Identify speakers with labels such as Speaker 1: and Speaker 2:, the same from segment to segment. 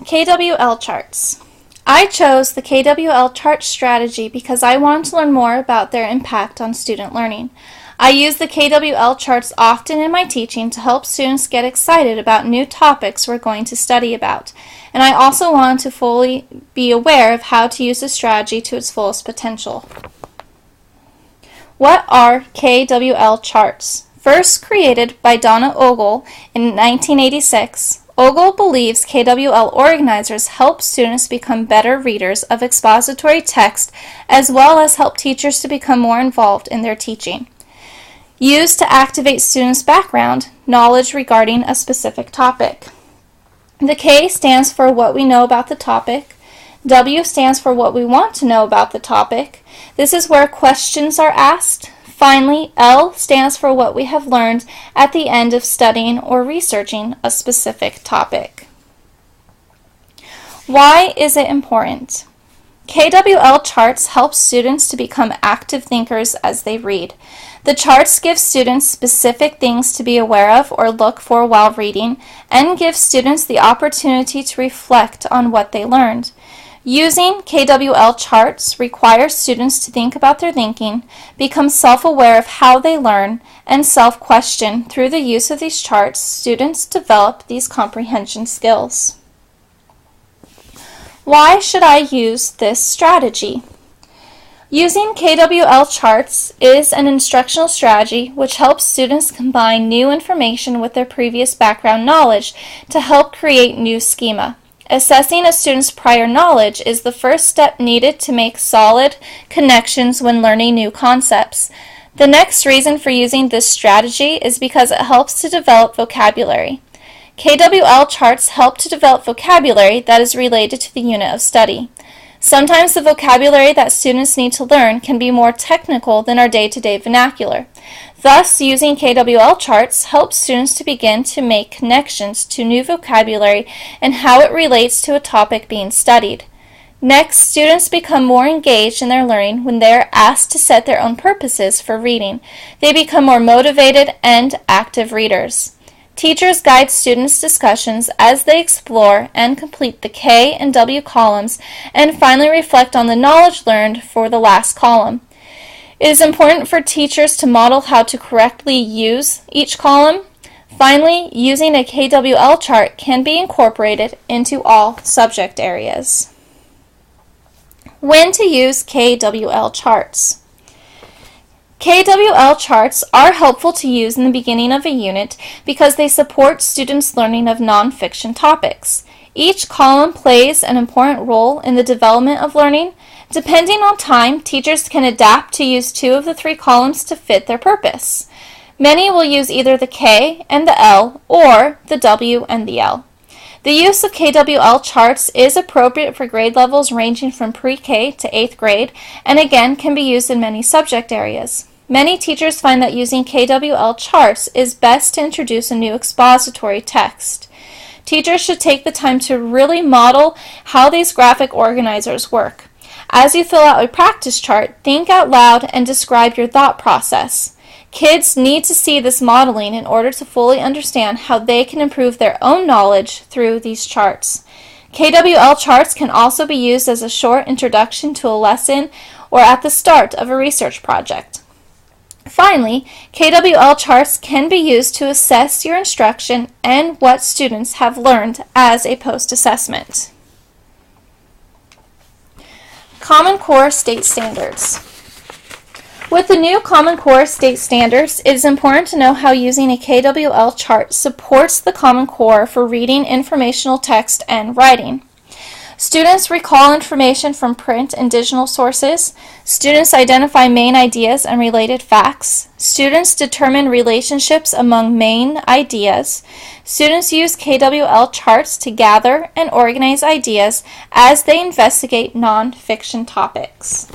Speaker 1: KWL Charts. I chose the KWL Chart strategy because I wanted to learn more about their impact on student learning. I use the KWL charts often in my teaching to help students get excited about new topics we're going to study about, and I also want to fully be aware of how to use the strategy to its fullest potential. What are KWL charts? First created by Donna Ogle in 1986, Ogle believes KWL organizers help students become better readers of expository text as well as help teachers to become more involved in their teaching. Used to activate students' background knowledge regarding a specific topic. The K stands for what we know about the topic. W stands for what we want to know about the topic. This is where questions are asked. Finally, L stands for what we have learned at the end of studying or researching a specific topic. Why is it important? KWL charts help students to become active thinkers as they read. The charts give students specific things to be aware of or look for while reading, and give students the opportunity to reflect on what they learned. Using KWL charts requires students to think about their thinking, become self-aware of how they learn, and self-question. Through the use of these charts, students develop these comprehension skills. Why should I use this strategy? Using KWL charts is an instructional strategy which helps students combine new information with their previous background knowledge to help create new schema. Assessing a student's prior knowledge is the first step needed to make solid connections when learning new concepts. The next reason for using this strategy is because it helps to develop vocabulary. KWL charts help to develop vocabulary that is related to the unit of study. Sometimes the vocabulary that students need to learn can be more technical than our day-to-day vernacular. Thus, using KWL charts helps students to begin to make connections to new vocabulary and how it relates to a topic being studied. Next, students become more engaged in their learning when they are asked to set their own purposes for reading. They become more motivated and active readers. Teachers guide students' discussions as they explore and complete the K and W columns and finally reflect on the knowledge learned for the last column. It is important for teachers to model how to correctly use each column. Finally, using a KWL chart can be incorporated into all subject areas. When to use KWL charts. KWL charts are helpful to use in the beginning of a unit because they support students' learning of nonfiction topics. Each column plays an important role in the development of learning. Depending on time, teachers can adapt to use two of the three columns to fit their purpose. Many will use either the K and the L or the W and the L. The use of KWL charts is appropriate for grade levels ranging from pre-K to 8th grade and again can be used in many subject areas. Many teachers find that using KWL charts is best to introduce a new expository text. Teachers should take the time to really model how these graphic organizers work. As you fill out a practice chart, think out loud and describe your thought process. Kids need to see this modeling in order to fully understand how they can improve their own knowledge through these charts. KWL charts can also be used as a short introduction to a lesson or at the start of a research project. Finally, KWL charts can be used to assess your instruction and what students have learned as a post-assessment. Common Core State Standards. With the new Common Core State Standards, it is important to know how using a KWL chart supports the Common Core for reading informational text and writing. Students recall information from print and digital sources. Students identify main ideas and related facts. Students determine relationships among main ideas. Students use KWL charts to gather and organize ideas as they investigate non-fiction topics.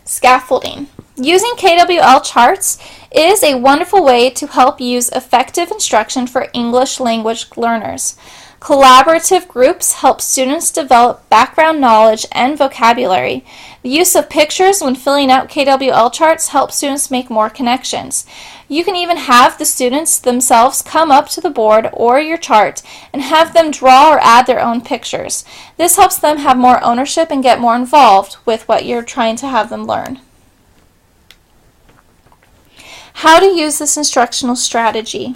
Speaker 1: Scaffolding. Using KWL charts is a wonderful way to help use effective instruction for English language learners. Collaborative groups help students develop background knowledge and vocabulary. The use of pictures when filling out KWL charts helps students make more connections. You can even have the students themselves come up to the board or your chart and have them draw or add their own pictures. This helps them have more ownership and get more involved with what you're trying to have them learn. How to use this instructional strategy.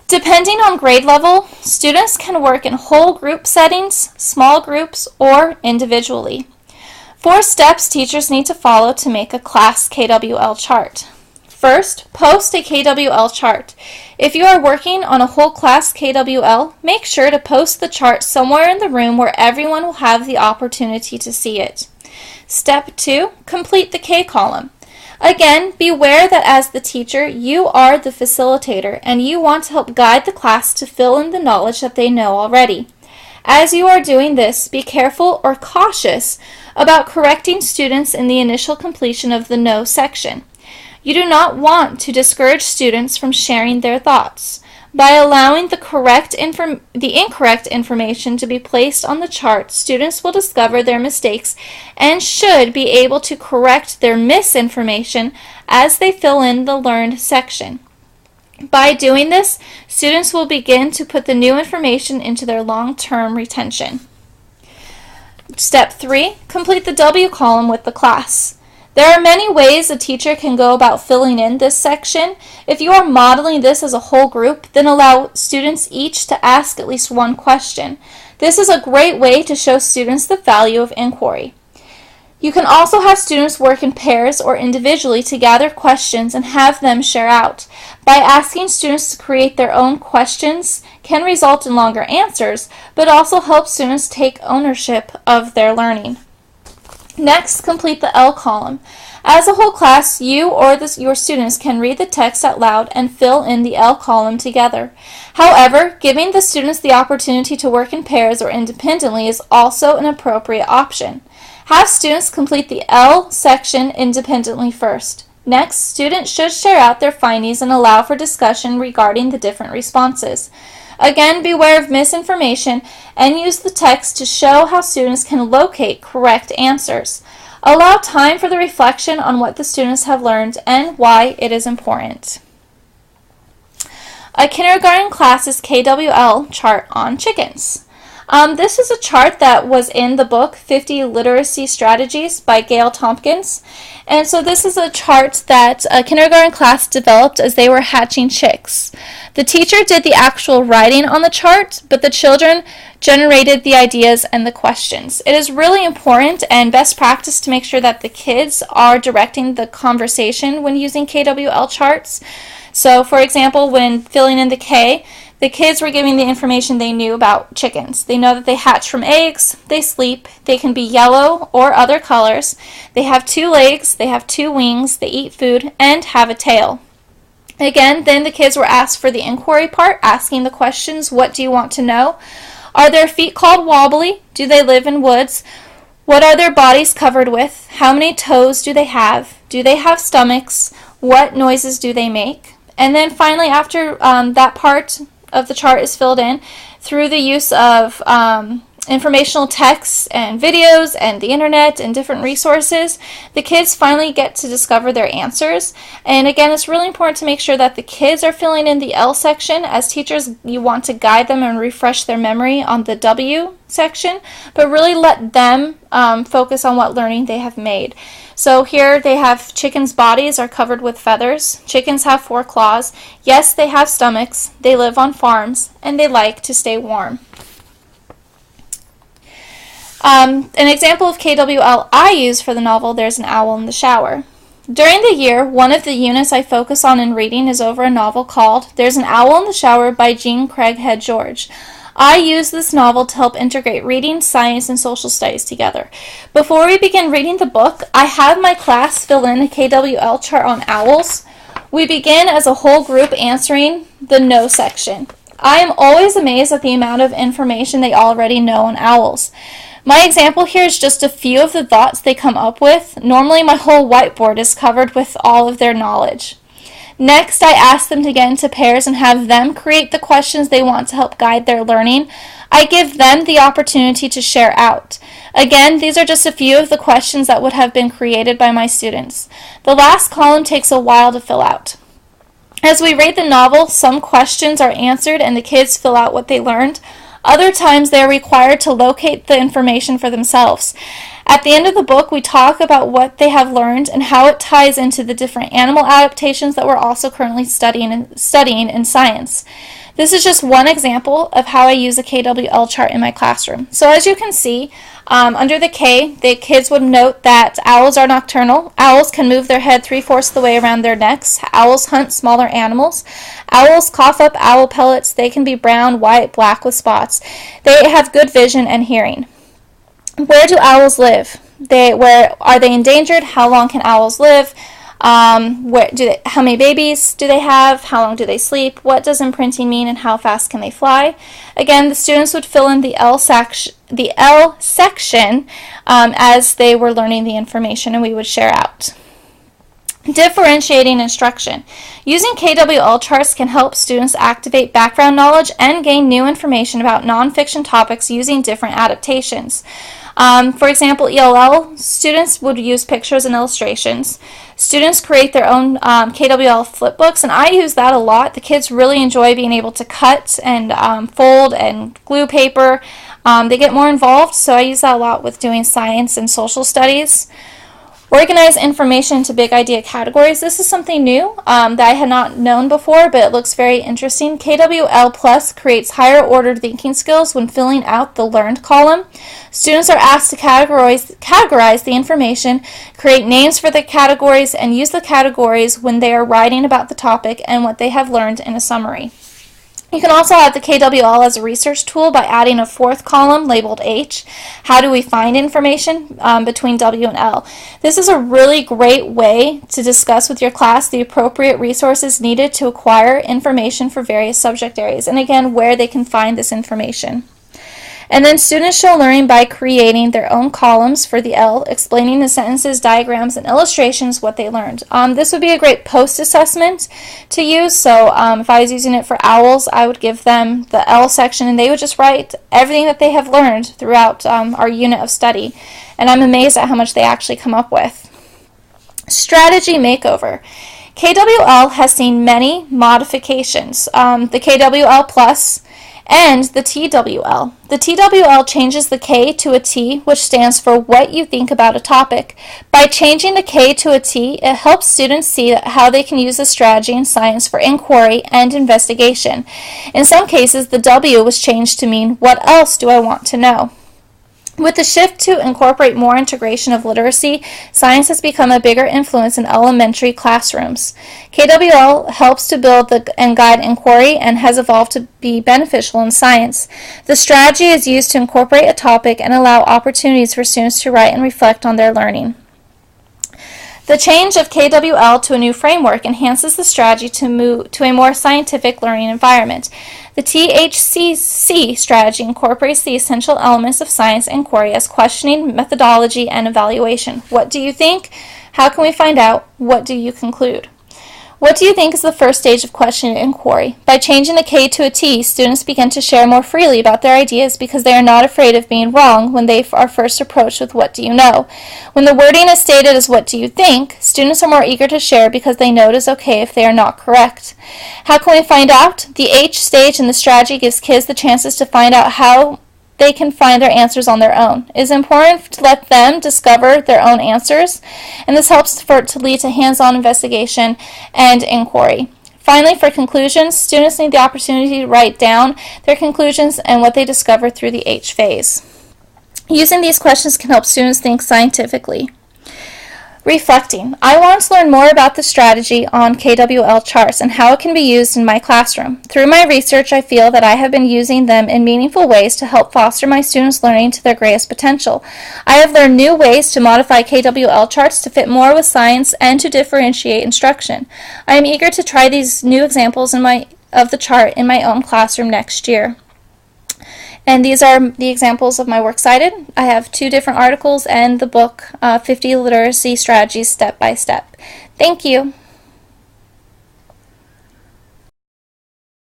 Speaker 1: Depending on grade level, students can work in whole group settings, small groups, or individually. 4 steps teachers need to follow to make a class KWL chart. First, post a KWL chart. If you are working on a whole class KWL, make sure to post the chart somewhere in the room where everyone will have the opportunity to see it. Step 2, complete the K column. Again, beware that as the teacher, you are the facilitator and you want to help guide the class to fill in the knowledge that they know already. As you are doing this, be careful or cautious about correcting students in the initial completion of the no section. You do not want to discourage students from sharing their thoughts. By allowing the incorrect information to be placed on the chart, students will discover their mistakes and should be able to correct their misinformation as they fill in the learned section. By doing this, students will begin to put the new information into their long-term retention. Step 3, complete the W column with the class. There are many ways a teacher can go about filling in this section. If you are modeling this as a whole group, then allow students each to ask at least one question. This is a great way to show students the value of inquiry. You can also have students work in pairs or individually to gather questions and have them share out. By asking students to create their own questions can result in longer answers, but also help students take ownership of their learning. Next, complete the L column. As a whole class, you or your students can read the text out loud and fill in the L column together. However, giving the students the opportunity to work in pairs or independently is also an appropriate option. Have students complete the L section independently first. Next, students should share out their findings and allow for discussion regarding the different responses. Again, beware of misinformation and use the text to show how students can locate correct answers. Allow time for the reflection on what the students have learned and why it is important. A kindergarten class's KWL chart on chickens. This is a chart that was in the book 50 Literacy Strategies by Gail Tompkins. And so this is a chart that a kindergarten class developed as they were hatching chicks. The teacher did the actual writing on the chart, but the children generated the ideas and the questions. It is really important and best practice to make sure that the kids are directing the conversation when using KWL charts. So, for example, when filling in the K, the kids were giving the information they knew about chickens. They know that they hatch from eggs, they sleep, they can be yellow or other colors, they have 2 legs, they have 2 wings, they eat food, and have a tail. Again, then the kids were asked for the inquiry part, asking the questions, what do you want to know? Are their feet called wobbly? Do they live in woods? What are their bodies covered with? How many toes do they have? Do they have stomachs? What noises do they make? And then finally, after that part of the chart is filled in, through the use of informational texts and videos and the internet and different resources, the kids finally get to discover their answers. And again, it's really important to make sure that the kids are filling in the L section. As teachers, you want to guide them and refresh their memory on the W section, but really let them focus on what learning they have made. So here they have chickens' bodies are covered with feathers. Chickens have 4 claws. Yes, they have stomachs. They live on farms, and they like to stay warm. An example of KWL I use for the novel, There's an Owl in the Shower. During the year, one of the units I focus on in reading is over a novel called There's an Owl in the Shower by Jean Craighead George. I use this novel to help integrate reading, science, and social studies together. Before we begin reading the book, I have my class fill in a KWL chart on owls. We begin as a whole group answering the no section. I am always amazed at the amount of information they already know on owls. My example here is just a few of the thoughts they come up with. Normally my whole whiteboard is covered with all of their knowledge. Next, I ask them to get into pairs and have them create the questions they want to help guide their learning. I give them the opportunity to share out. Again, these are just a few of the questions that would have been created by my students. The last column takes a while to fill out. As we read the novel, some questions are answered and the kids fill out what they learned. Other times they are required to locate the information for themselves. At the end of the book, we talk about what they have learned and how it ties into the different animal adaptations that we're also currently studying in science. This is just one example of how I use a KWL chart in my classroom. So as you can see, under the K, the kids would note that owls are nocturnal. Owls can move their head 3/4 of the way around their necks. Owls hunt smaller animals. Owls cough up owl pellets. They can be brown, white, black with spots. They have good vision and hearing. Where do owls live? Where are they endangered? How long can owls live? How many babies do they have? How long do they sleep? What does imprinting mean and how fast can they fly? Again, the students would fill in the L section as they were learning the information, and we would share out. Differentiating instruction. Using KWL charts can help students activate background knowledge and gain new information about nonfiction topics using different adaptations. For example, ELL students would use pictures and illustrations. Students create their own KWL flipbooks, and I use that a lot. The kids really enjoy being able to cut and fold and glue paper. They get more involved, so I use that a lot with doing science and social studies. Organize information into big idea categories. This is something new that I had not known before, but it looks very interesting. KWL Plus creates higher ordered thinking skills when filling out the learned column. Students are asked to categorize the information, create names for the categories, and use the categories when they are writing about the topic and what they have learned in a summary. You can also add the KWL as a research tool by adding a fourth column labeled H. How do we find information between W and L? This is a really great way to discuss with your class the appropriate resources needed to acquire information for various subject areas, and again, where they can find this information. And then students show learning by creating their own columns for the L, explaining the sentences, diagrams, and illustrations what they learned. This would be a great post-assessment to use. So if I was using it for owls, I would give them the L section, and they would just write everything that they have learned throughout our unit of study. And I'm amazed at how much they actually come up with. Strategy makeover. KWL has seen many modifications. The KWL Plus and the TWL. The TWL changes the K to a T, which stands for what you think about a topic. By changing the K to a T, it helps students see how they can use the strategy in science for inquiry and investigation. In some cases, the W was changed to mean, what else do I want to know? With the shift to incorporate more integration of literacy, science has become a bigger influence in elementary classrooms. KWL helps to build and guide inquiry and has evolved to be beneficial in science. The strategy is used to incorporate a topic and allow opportunities for students to write and reflect on their learning. The change of KWL to a new framework enhances the strategy to move to a more scientific learning environment. The THCC strategy incorporates the essential elements of science inquiry as questioning, methodology, and evaluation. What do you think? How can we find out? What do you conclude? What do you think is the first stage of questioning and inquiry? By changing the K to a T, students begin to share more freely about their ideas because they are not afraid of being wrong when they are first approached with what do you know. When the wording is stated as what do you think, students are more eager to share because they know it is okay if they are not correct. How can we find out? The H stage in the strategy gives kids the chances to find out how they can find their answers on their own. It is important to let them discover their own answers, and this helps to lead to hands-on investigation and inquiry. Finally, for conclusions, students need the opportunity to write down their conclusions and what they discover through the H phase. Using these questions can help students think scientifically. Reflecting. I want to learn more about the strategy on KWL charts and how it can be used in my classroom. Through my research, I feel that I have been using them in meaningful ways to help foster my students' learning to their greatest potential. I have learned new ways to modify KWL charts to fit more with science and to differentiate instruction. I am eager to try these new examples of the chart in my own classroom next year. And these are the examples of my works cited. I have 2 different articles and the book, 50 Literacy Strategies Step by Step. Thank you.